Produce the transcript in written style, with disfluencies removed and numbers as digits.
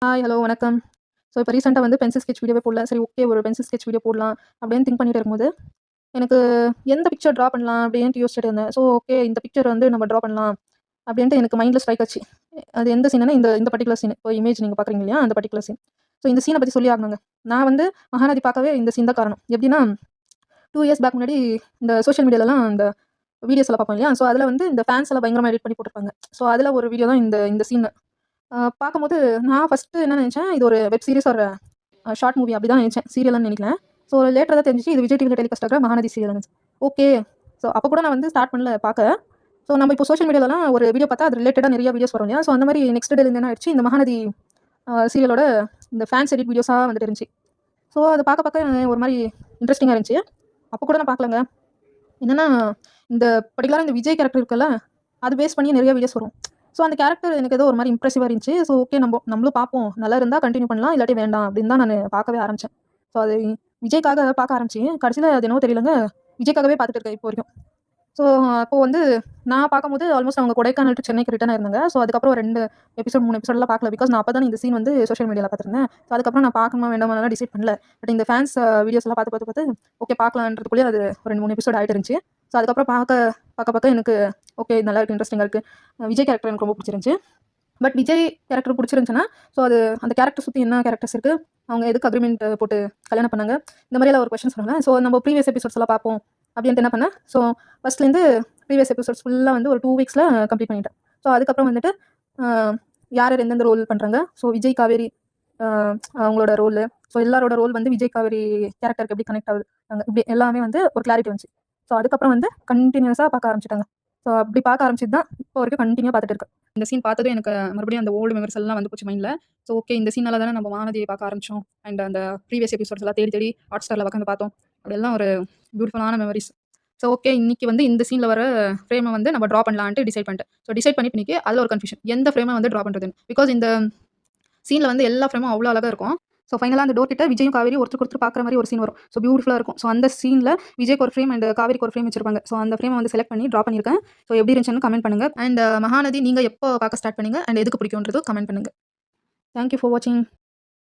Hi, hello, வணக்கம். So இப்போ ரீசெண்டா வந்து பென்சில் ஸ்கெட்ச் வீடியோவே போடல. சரி, ஓகே, ஒரு பென்சில் ஸ்கெட்ச் வீடியோ போடலாம் அப்படின்னு திங்க் பண்ணிட்டு இருக்கும்போது, எனக்கு எந்த பிக்சர் ட்ரா பண்ணலாம் அப்படின்ட்டு யோசிச்சுட்டு இருந்தேன். ஸோ ஓகே, இந்த பிக்சர் வந்து நம்ம ட்ரா பண்ணலாம் அப்படின்ட்டு எனக்கு மைண்ட்ல ஸ்ட்ரைக் ஆச்சு. அது எந்த சீன்னா இந்த இந்த பர்ட்டிகுலர் சீன். இப்போ இமேஜ் நீங்க பார்க்குறீங்க இல்லையா? அந்த பர்ட்டிகுலர் சீன். ஸோ இந்த சீன பத்தி சொல்லி ஆகணுங்க. நான் வந்து மகாநதி பார்க்கவே இந்த சீன் தான் காரணம். எப்படின்னா 2 இயர்ஸ் பேக் முன்னாடி இந்த சோஷியல் மீடியாலலாம் இந்த வீடியோஸ்லாம் பார்ப்போம் இல்லையா? ஸோ அதில வந்து இந்த ஃபேன்ஸ் எல்லாம் பயங்கரமா எடிட் பண்ணி போட்டிருப்பாங்க. ஸோ அதில ஒரு வீடியோ தான் இந்த இந்த சீன். பார்க்கும்போது நான் ஃபர்ஸ்ட்டு என்ன நெனச்சேன், இது ஒரு வெப் சீரிஸ் ஒரு ஷார்ட் மூவி அப்படி தான் நெனச்சேன். சீரியல்ன்னு நெனைக்கல. ஸோ லேட்டரா தான் தெரிஞ்சுச்சு, இது விஜய் டிவில டெலிகாஸ்ட் ஆகுற மகாநதி சீரியல்னு. ஓகே. ஸோ அப்போ கூட நான் வந்து ஸ்டார்ட் பண்ணல பார்க்க. ஸோ நம்ம இப்போ சோஷியல் மீடியாலலாம் ஒரு வீடியோ பார்த்தா அது ரிலேட்டடா நிறைய வீடியோஸ் வரும் இல்லையா? ஸோ அந்த மாரி நெக்ஸ்ட் டேலேருந்து என்ன ஆயிடுச்சு, இந்த மகாநதி சீரியலோட இந்த ஃபேன்ஸ் எடிட் வீடியோஸா வந்துட்டு இருந்துச்சு. ஸோ அத பார்க்க பார்க்க ஒரு மாரி இன்ட்ரஸ்டிங்கா இருந்துச்சு. அப்போ கூட நான் பார்க்கலங்க. என்னன்னா, இந்த பர்ட்டிகுலரா இந்த விஜய் கேரக்டர் இருக்குல்ல, அது பேஸ் பண்ணி நிறைய வீடியோஸ் வரும். ஸோ அந்த கேரக்டர் எனக்கு ஏதோ ஒரு மாரி இம்ப்ரெசிவா இருந்துச்சு. ஸோ ஓகே, நம்மளும் பார்ப்போம். நல்லா இருந்தா கன்டின்யூ பண்ணலாம். இல்லாட்டி வேண்டாம் அப்படின்னு தான் நானு பார்க்கவே ஆரம்பிச்சேன். ஸோ அது விஜய்க்காக பார்க்க ஆரம்பிச்சேன். கடைசியில அது என்னவோ தெரியலங்க, விஜய்க்காகவே பார்த்துட்டு இருக்கேன் இப்போ வரைக்கும். ஸோ அப்போ வந்து நான் பார்க்கும்போது ஆல்மோஸ்ட் அவங்க கொடைக்கானல் டூ சென்னைக்கு ரிட்டர்ன் ஆயிருந்தாங்க. ஸோ அதுக்கப்புறம் 2 எபிசோட் 3 எபிசோட்லாம் பார்க்கல. பிகாஸ் நான் அப்ப தான் இந்த சீன் வந்து சோஷியல் மீடியால பார்த்துருந்தேன். ஸோ அதுக்கப்புறம் நான் பார்க்கணுமா வேண்டாமான்லாம் டிசைட் பண்ணல. பட் இந்த ஃபேன்ஸ் வீடியோஸ்லாம் பார்த்து ஓகே பார்க்கலான்றதுக்குள்ளேயே அது ஒரு 2, 3 எபிசோட் ஆயிட்டு இருந்துச்சு. ஸோ அதுக்கப்புறம் பார்க்க எனக்கு ஓகே, நல்லா இருக்கு, இன்ட்ரெஸ்டிங்கா இருக்கு. விஜய் கேரக்டர் எனக்கு ரொம்ப பிடிச்சிருந்துச்சு. பட் விஜய் கேரக்டர் பிடிச்சிருந்துச்சுன்னா, ஸோ அது அந்த கேரக்டர் சுத்தி என்ன கேரக்டர்ஸ் இருக்கு? அவங்க எதுக்கு அக்ரீமெண்ட் போட்டு கல்யாணம் பண்ணாங்க? இந்த மாதிரியெல்லாம் ஒரு கொஸ்டின்ஸ் வரும்ல. ஸோ நம்ம ப்ரீவியஸ் எபிசோட்ஸ் எல்லாம் பார்ப்போம் அப்படின்ட்டு என்ன பண்ணேன், ஸோ ஃபர்ஸ்ட்லேருந்து ப்ரீவியஸ் எபிசோட்ஸ் ஃபுல்லா வந்து ஒரு 2 வீக்ஸ்ல கம்ப்ளீட் பண்ணிட்டேன். ஸோ அதுக்கப்புறம் வந்துட்டு அ யார் யார் எந்தெந்த ரோல் பண்றாங்க? ஸோ விஜய், காவேரி அ அவங்களோட ரோலு. ஸோ எல்லாரோட ரோல் வந்து விஜய், காவேரி கேரக்டருக்கு எப்படி கனெக்ட் ஆகுது? இப்படி எல்லாமே வந்து ஒரு கிளாரிட்டி வந்துச்சு. ஸோ அதுக்கப்புறம் வந்து கன்டினியூஸா பார்க்க ஆரம்பிச்சுட்டாங்க. ஸோ அப்படி பார்க்க ஆரம்பிச்சது தான் இப்போ வரைக்கும் கன்டினியூவா பார்த்துட்டு இருக்கேன். இந்த சீன் பார்த்ததும் எனக்கு மறுபடியும் அந்த ஓல்டு மெமரிஸ் எல்லாம் வந்து போச்சு மைண்ட்ல. ஸோ ஓகே, இந்த சீனால தானே நம்ம வானதியை பார்க்க ஆரம்பிச்சோம். அண்ட் அந்த ப்ரீவியஸ் எபிசோட்ஸ் எல்லாம் தேடி தேடி ஹாட்ஸ்டார்ல உட்காந்து பார்த்தோம். அப்படியெல்லாம் ஒரு பியூட்டிஃபுல்லான மெமரிஸ். ஸோ ஓகே, இன்னைக்கு வந்து இந்த சீன்ல வர ஃப்ரேமை வந்து நம்ம ட்ரா பண்ணலான்ட்டு டிசைட் பண்ணிட்டேன். ஸோ டிசைட் பண்ணிட்டு இன்னைக்கு அதில் ஒரு கன்ஃபியூஷன். எந்த ஃப்ரேமை வந்து ட்ரா பண்ணுறதுன்னு. பிகாஸ் இந்த சீன்ல வந்து எல்லா ஃப்ரேமும் அவ்வளோ அழகா இருக்கும். ஸோ ஃபைனலா அந்த டோர் கிட்ட விஜயும் காவேரியும் ஒருத்தருக்கு ஒருத்தர் பார்க்குற மாரி ஒரு சீன் வரும். ஸோ பியூட்டிஃபுல்லா இருக்கும். ஸோ அந்த சீன்ல விஜய்க்கு ஒரு ஃப்ரேம் அண்ட் காவேரிக்கு ஒரு ஃப்ரேம் வச்சிருப்பாங்க. ஸோ அந்த ஃப்ரேமை வந்து செலக்ட் பண்ணி ட்ரா பண்ணியிருக்கேன். ஸோ எப்படி இருந்துச்சுன்னு கமெண்ட் பண்ணுங்க. அண்ட் மகாநதி நீங்க எப்போ பார்க்க ஸ்டார்ட் பண்ணீங்க? அண்ட் எதுக்கு பிடிக்கும்ன்றது கமெண்ட் பண்ணுங்க. தேங்க் யூ ஃபார் வாட்சிங்.